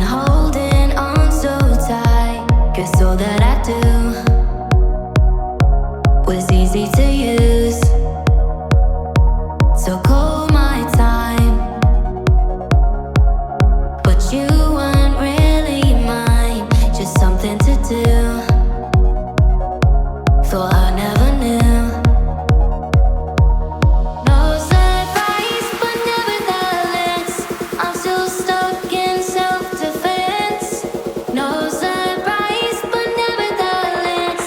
holding on so tight, 'cause all that I do was easy to use. So call my time, but you weren't really mine, just something to do. Thought I never knew. No surprise, but nevertheless, I'm still stuck in self-defense. No surprise, but nevertheless,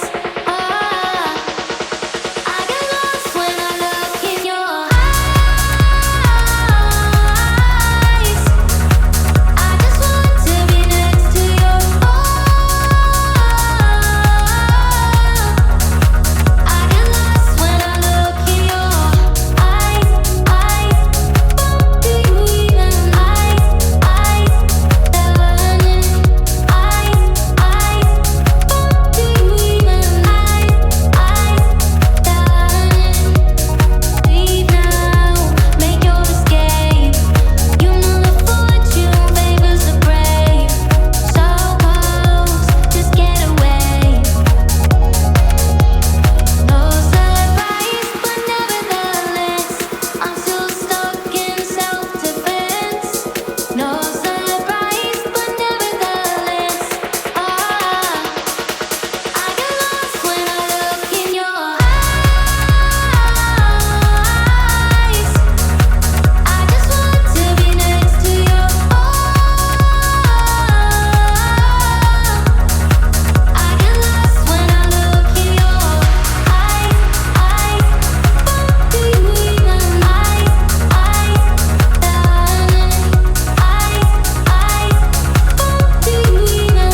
I get lost when I look in your eyes. I just want to be next to your I get lost when I look in your eyes. Do you even do you even leave now, make your escape. You know the fortune favors the brave. So close, just get away. No surprise, but nevertheless, I'm still stuck in self-defense. No surprise, but nevertheless, I get lost when I look in your eyes. I just want to be next to your I get lost when I look in your eyes. Do you even do you even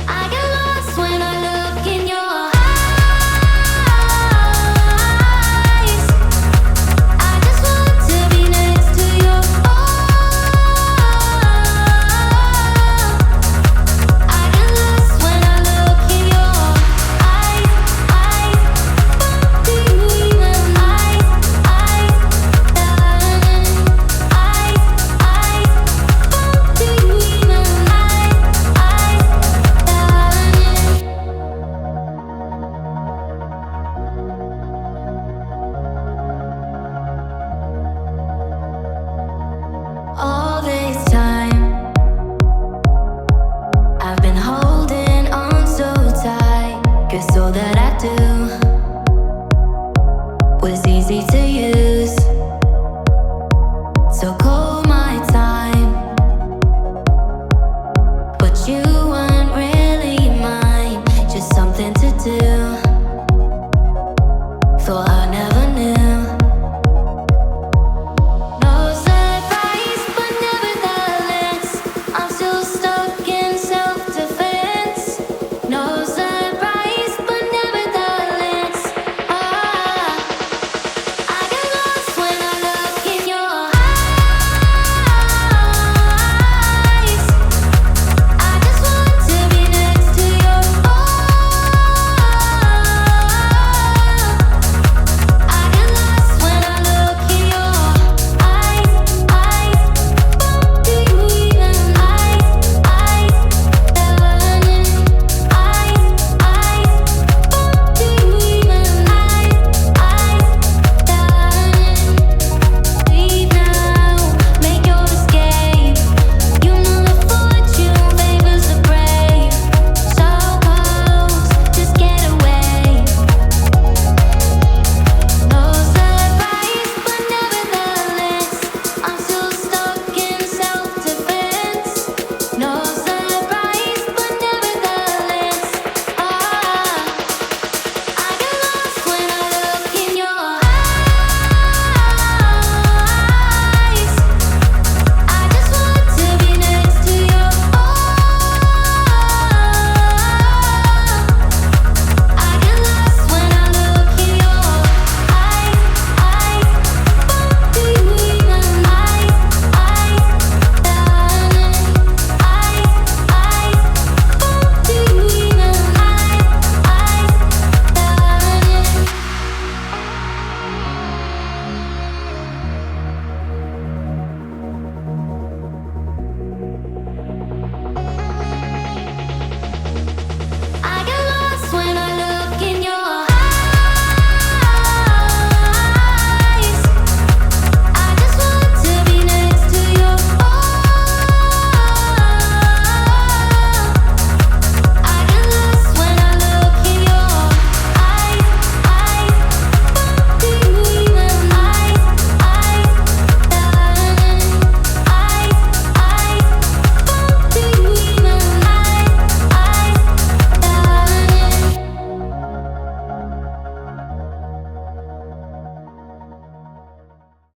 I get lost when I look in your eyes. I just want to be next to your I get lost when I look in your eyes. Do you even do you even all this time I've been holding on so tight, 'cause all that I do was easy to use. So call my time, but you